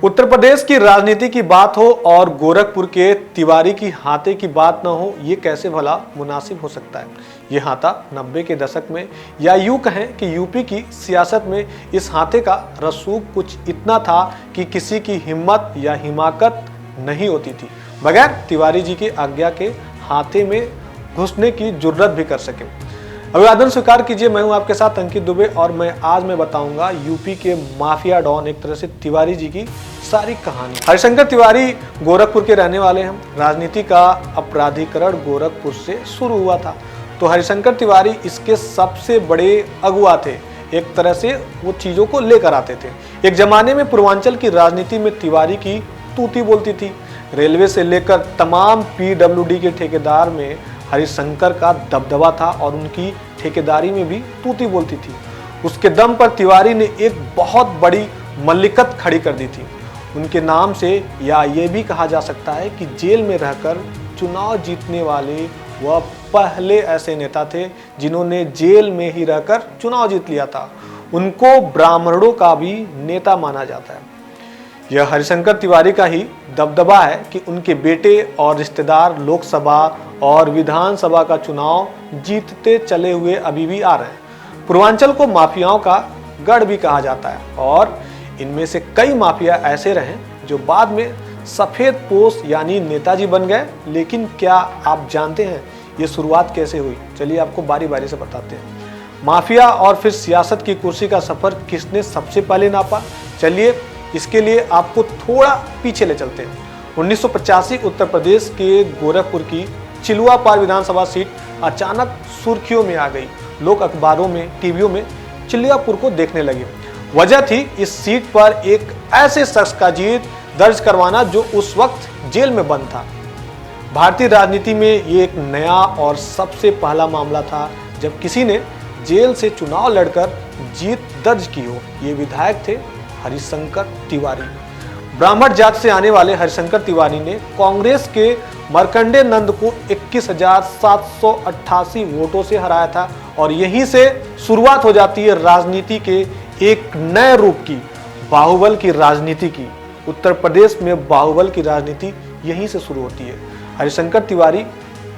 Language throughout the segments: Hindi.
उत्तर प्रदेश की राजनीति की बात हो और गोरखपुर के तिवारी की हाथे की बात ना हो, ये कैसे भला मुनासिब हो सकता है। ये हाथा 90 के दशक में, या यूं कहें कि यूपी की सियासत में इस हाथे का रसूख कुछ इतना था कि किसी की हिम्मत या हिमाकत नहीं होती थी बगैर तिवारी जी की आज्ञा के हाथे में घुसने की जुर्रत भी कर सके। अभिवादन स्वीकार कीजिए, मैं हूं आपके साथ अंकित दुबे और आज मैं बताऊंगा यूपी के माफिया डॉन एक तरह से तिवारी जी की सारी कहानी। हरिशंकर तिवारी गोरखपुर के रहने वाले हैं। राजनीति का अपराधीकरण गोरखपुर से शुरू हुआ था, तो हरिशंकर तिवारी इसके सबसे बड़े अगुआ थे। एक तरह से वो चीजों को लेकर आते थे। एक जमाने में पूर्वांचल की राजनीति में तिवारी की तूती बोलती थी। रेलवे से लेकर तमाम पीडब्ल्यूडी के ठेकेदार में हरिशंकर का दबदबा था और उनकी ठेकेदारी में भी तूती बोलती थी। उसके दम पर तिवारी ने एक बहुत बड़ी मल्लिकत खड़ी कर दी थी उनके नाम से, या ये भी कहा जा सकता है कि जेल में रहकर चुनाव जीतने वाले वह पहले ऐसे नेता थे जिन्होंने जेल में ही रहकर चुनाव जीत लिया था। उनको ब्राह्मणों का भी नेता माना जाता है। यह हरिशंकर तिवारी का ही दबदबा है कि उनके बेटे और रिश्तेदार लोकसभा और विधानसभा का चुनाव जीतते चले हुए अभी भी आ रहे हैं। पूर्वांचल को माफियाओं का गढ़ भी कहा जाता है और इनमें से कई माफिया ऐसे रहे जो बाद में सफेद पोश यानी नेताजी बन गए। लेकिन क्या आप जानते हैं ये शुरुआत कैसे हुई? चलिए आपको बारी बारी से बताते हैं। माफिया और फिर सियासत की कुर्सी का सफर किसने सबसे पहले नापा? चलिए इसके लिए आपको थोड़ा पीछे ले चलते हैं। 1985 उत्तर प्रदेश के गोरखपुर की चिलुआ पार विधानसभा सीट अचानक सुर्खियों में आ गई। लोग अखबारों में, टीवियों में चिलुआपुर को देखने लगे। वजह थी इस सीट पर एक ऐसे शख्स का जीत दर्ज करवाना जो उस वक्त जेल में बंद था। भारतीय राजनीति में ये एक नया और सबसे पहला मामला था जब किसी ने जेल से चुनाव लड़कर जीत दर्ज की हो। ये विधायक थे हरिशंकर तिवारी। ब्राह्मण जात से आने वाले हरिशंकर तिवारी ने कांग्रेस के मार्कंडे नंद को 21,788 वोटों से हराया था और यहीं से शुरुआत हो जाती है राजनीति के एक नए रूप की, बाहुबल की राजनीति की। उत्तर प्रदेश में बाहुबल की राजनीति यहीं से शुरू होती है। हरिशंकर तिवारी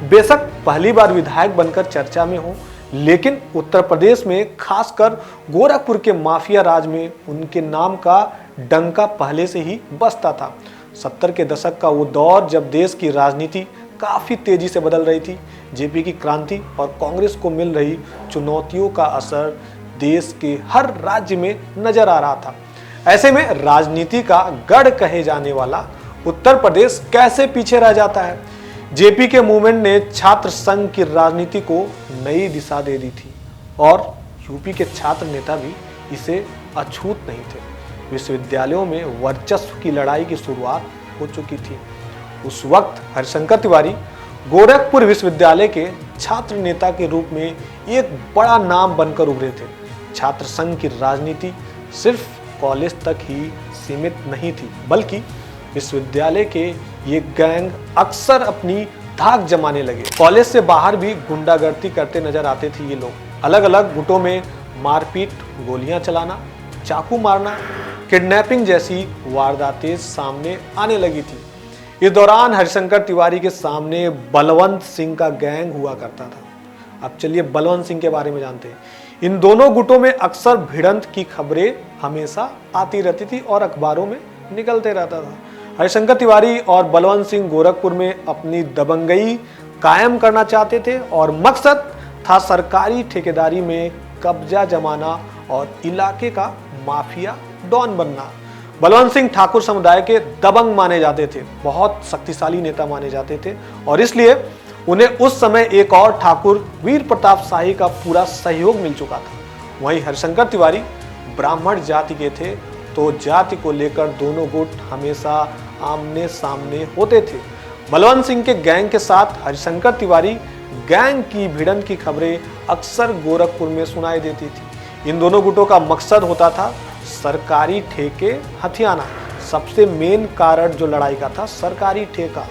बेशक पहली बार विधायक बनकर चर्चा में हो, लेकिन उत्तर प्रदेश में खासकर गोरखपुर के माफिया राज में उनके नाम का डंका पहले से ही बजता था। 70 के दशक का वो दौर जब देश की राजनीति काफी तेजी से बदल रही थी। जेपी की क्रांति और कांग्रेस को मिल रही चुनौतियों का असर देश के हर राज्य में नजर आ रहा था। ऐसे में राजनीति का गढ़ कहे जाने वाला उत्तर प्रदेश कैसे पीछे रह जाता है? जेपी के मूवमेंट ने छात्र संघ की राजनीति को नई दिशा दे दी थी और यूपी के छात्र नेता भी इसे अछूत नहीं थे। विश्वविद्यालयों में वर्चस्व की लड़ाई की शुरुआत हो चुकी थी। उस वक्त हरिशंकर तिवारी गोरखपुर विश्वविद्यालय के छात्र नेता के रूप में एक बड़ा नाम बनकर उभरे थे। छात्र संघ की राजनीति सिर्फ कॉलेज तक ही सीमित नहीं थी, बल्कि विश्वविद्यालय के ये गैंग अक्सर अपनी धाक जमाने लगे। कॉलेज से बाहर भी गुंडागर्दी करते नजर आते थे ये लोग। अलग अलग गुटों में मारपीट, गोलियां चलाना, चाकू मारना, किडनैपिंग जैसी वारदातें सामने आने लगी थी। इस दौरान हरिशंकर तिवारी के सामने बलवंत सिंह का गैंग हुआ करता था। अब चलिए बलवंत सिंह के बारे में जानते हैं। इन दोनों गुटों में अक्सर भिड़ंत की खबरें हमेशा आती रहती थी और अखबारों में निकलते रहता था। हरिशंकर तिवारी और बलवंत सिंह गोरखपुर में अपनी दबंगई कायम करना चाहते थे और मकसद था सरकारी ठेकेदारी में कब्जा जमाना और इलाके का माफिया डॉन बनना। बलवंत सिंह ठाकुर समुदाय के दबंग माने जाते थे, बहुत शक्तिशाली नेता माने जाते थे और इसलिए उन्हें उस समय एक और ठाकुर वीर प्रताप शाही का पूरा सहयोग मिल चुका था। वहीं हरिशंकर तिवारी ब्राह्मण जाति के थे, तो जाति को लेकर दोनों गुट हमेशा आमने सामने होते थे। बलवंत सिंह के गैंग के साथ हरिशंकर तिवारी गैंग की भिड़ंत की खबरें अक्सर गोरखपुर में सुनाई देती थी। इन दोनों गुटों का मकसद होता था सरकारी ठेके हथियाना। सबसे मेन कारण जो लड़ाई का था सरकारी ठेका।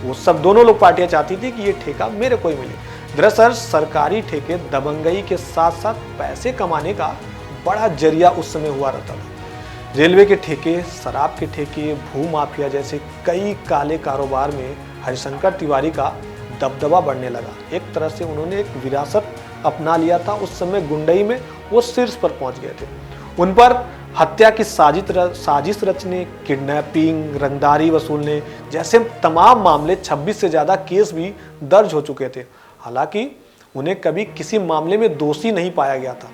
वो सब दोनों लोग पार्टियां चाहती थी कि ये ठेका मेरे को ही मिले। दरअसल सरकारी ठेके दबंगई के साथ साथ पैसे कमाने का बड़ा जरिया उस समय हुआ रहता था। रेलवे के ठेके, शराब के ठेके, भू माफिया जैसे कई काले कारोबार में हरिशंकर तिवारी का दबदबा बढ़ने लगा। एक तरह से उन्होंने एक विरासत अपना लिया था। उस समय गुंडई में वो शीर्ष पर पहुंच गए थे। उन पर हत्या की साजिश रचने, किडनैपिंग, रंगदारी वसूलने जैसे तमाम मामले, 26 से ज़्यादा केस भी दर्ज हो चुके थे। हालांकि उन्हें कभी किसी मामले में दोषी नहीं पाया गया था।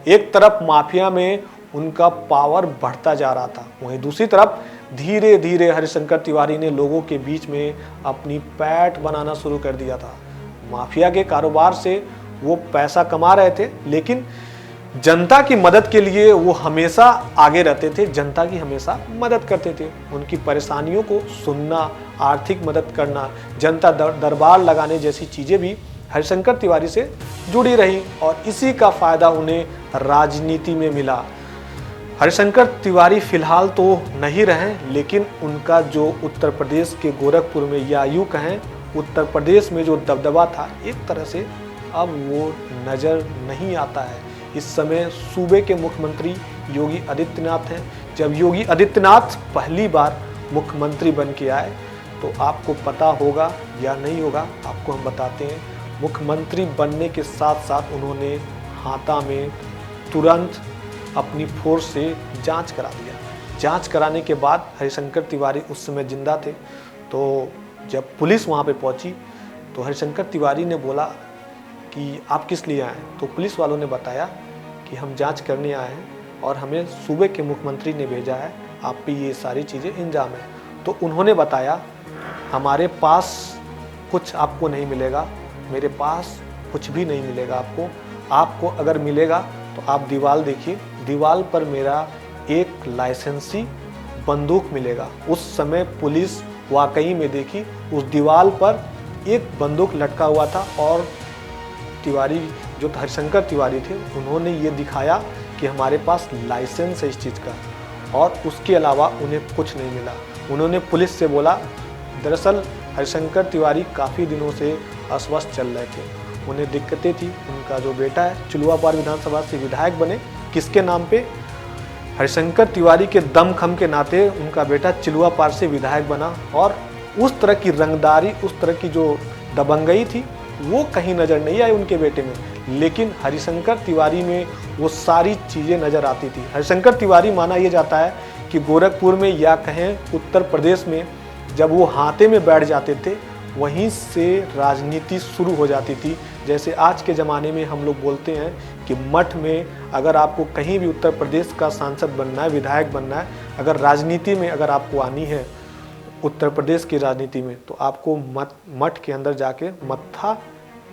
एक तरफ माफिया में उनका पावर बढ़ता जा रहा था, वहीं दूसरी तरफ धीरे धीरे हरिशंकर तिवारी ने लोगों के बीच में अपनी पैठ बनाना शुरू कर दिया था। माफिया के कारोबार से वो पैसा कमा रहे थे, लेकिन जनता की मदद के लिए वो हमेशा आगे रहते थे, जनता की हमेशा मदद करते थे। उनकी परेशानियों को सुनना, आर्थिक मदद करना, जनता दरबार लगाने जैसी चीज़ें भी हरिशंकर तिवारी से जुड़ी रही और इसी का फायदा उन्हें राजनीति में मिला। हरिशंकर तिवारी फिलहाल तो नहीं रहे, लेकिन उनका जो उत्तर प्रदेश के गोरखपुर में, या यूँ कहें उत्तर प्रदेश में जो दबदबा था, एक तरह से अब वो नज़र नहीं आता है। इस समय सूबे के मुख्यमंत्री योगी आदित्यनाथ हैं। जब योगी आदित्यनाथ पहली बार मुख्यमंत्री बन के आए तो आपको पता होगा या नहीं होगा, आपको हम बताते हैं। मुख्यमंत्री बनने के साथ साथ उन्होंने हाता में तुरंत अपनी फोर्स से जांच करा दिया। जांच कराने के बाद हरिशंकर तिवारी उस समय जिंदा थे, तो जब पुलिस वहाँ पे पहुँची तो हरिशंकर तिवारी ने बोला कि आप किस लिए आए? तो पुलिस वालों ने बताया कि हम जांच करने आए हैं और हमें सूबे के मुख्यमंत्री ने भेजा है, आप पे ये सारी चीज़ें इल्ज़ाम है। तो उन्होंने बताया, हमारे पास कुछ आपको नहीं मिलेगा, मेरे पास कुछ भी नहीं मिलेगा आपको। आपको अगर मिलेगा तो आप दीवार देखिए, दीवार पर मेरा एक लाइसेंसी बंदूक मिलेगा। उस समय पुलिस वाकई में देखी, उस दीवार पर एक बंदूक लटका हुआ था और तिवारी जो हरिशंकर तिवारी थे, उन्होंने ये दिखाया कि हमारे पास लाइसेंस है इस चीज़ का, और उसके अलावा उन्हें कुछ नहीं मिला। उन्होंने पुलिस से बोला, दरअसल हरिशंकर तिवारी काफ़ी दिनों से अस्वस्थ चल रहे थे, उन्हें दिक्कतें थी। उनका जो बेटा है चिलुआपार विधानसभा से विधायक बने, किसके नाम पे? हरिशंकर तिवारी के दमखम के नाते उनका बेटा चिलुआपार से विधायक बना, और उस तरह की रंगदारी, उस तरह की जो दबंगई थी वो कहीं नज़र नहीं आई उनके बेटे में, लेकिन हरिशंकर तिवारी में वो सारी चीज़ें नज़र आती थी। हरिशंकर तिवारी माना यह जाता है कि गोरखपुर में, या कहें उत्तर प्रदेश में, जब वो हाथे में बैठ जाते थे वहीं से राजनीति शुरू हो जाती थी। जैसे आज के ज़माने में हम लोग बोलते हैं कि मठ में अगर आपको कहीं भी उत्तर प्रदेश का सांसद बनना है, विधायक बनना है, अगर राजनीति में अगर आपको आनी है उत्तर प्रदेश की राजनीति में, तो आपको मठ के अंदर जाके मत्था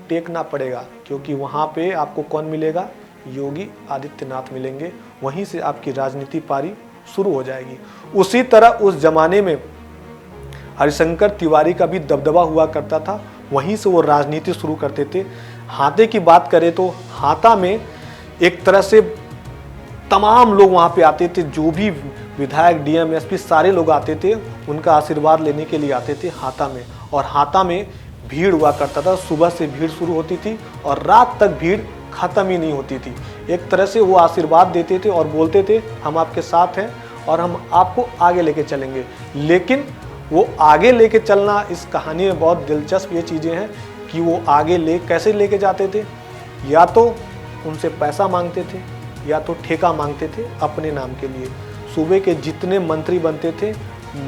टेकना पड़ेगा, क्योंकि वहाँ पे आपको कौन मिलेगा? योगी आदित्यनाथ मिलेंगे। वहीं से आपकी राजनीति पारी शुरू हो जाएगी। उसी तरह उस जमाने में हरिशंकर तिवारी का भी दबदबा हुआ करता था, वहीं से वो राजनीति शुरू करते थे। हाथे की बात करें तो हाथा में एक तरह से तमाम लोग वहाँ पे आते थे, जो भी विधायक, डीएम, एसपी सारे लोग आते थे, उनका आशीर्वाद लेने के लिए आते थे हाथा में। और हाथा में भीड़ हुआ करता था, सुबह से भीड़ शुरू होती थी और रात तक भीड़ खत्म ही नहीं होती थी। एक तरह से वो आशीर्वाद देते थे और बोलते थे, हम आपके साथ हैं और हम आपको आगे लेके चलेंगे। लेकिन वो आगे लेके चलना, इस कहानी में बहुत दिलचस्प ये चीज़ें हैं कि वो आगे कैसे लेके जाते थे। या तो उनसे पैसा मांगते थे, या तो ठेका मांगते थे अपने नाम के लिए। सूबे के जितने मंत्री बनते थे,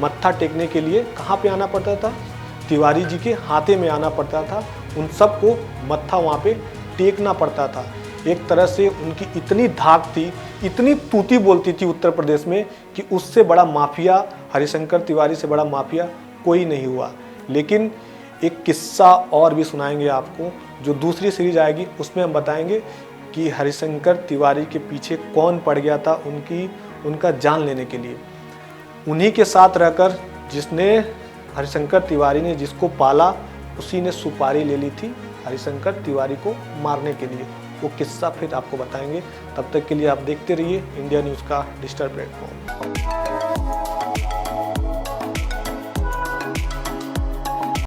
मत्था टेकने के लिए कहाँ पे आना पड़ता था? तिवारी जी के हाथे में आना पड़ता था। उन सबको मत्था वहाँ पे टेकना पड़ता था। एक तरह से उनकी इतनी धाक थी, इतनी तूती बोलती थी उत्तर प्रदेश में, कि उससे बड़ा माफिया, हरिशंकर तिवारी से बड़ा माफिया कोई नहीं हुआ। लेकिन एक किस्सा और भी सुनाएंगे आपको, जो दूसरी सीरीज आएगी उसमें हम बताएंगे कि हरिशंकर तिवारी के पीछे कौन पड़ गया था उनका जान लेने के लिए। उन्हीं के साथ रहकर जिसने, हरिशंकर तिवारी ने जिसको पाला, उसी ने सुपारी ले ली थी हरिशंकर तिवारी को मारने के लिए। वो किस्सा फिर आपको बताएंगे। तब तक के लिए आप देखते रहिए इंडिया न्यूज़ का डिजिटल प्लेटफॉर्म।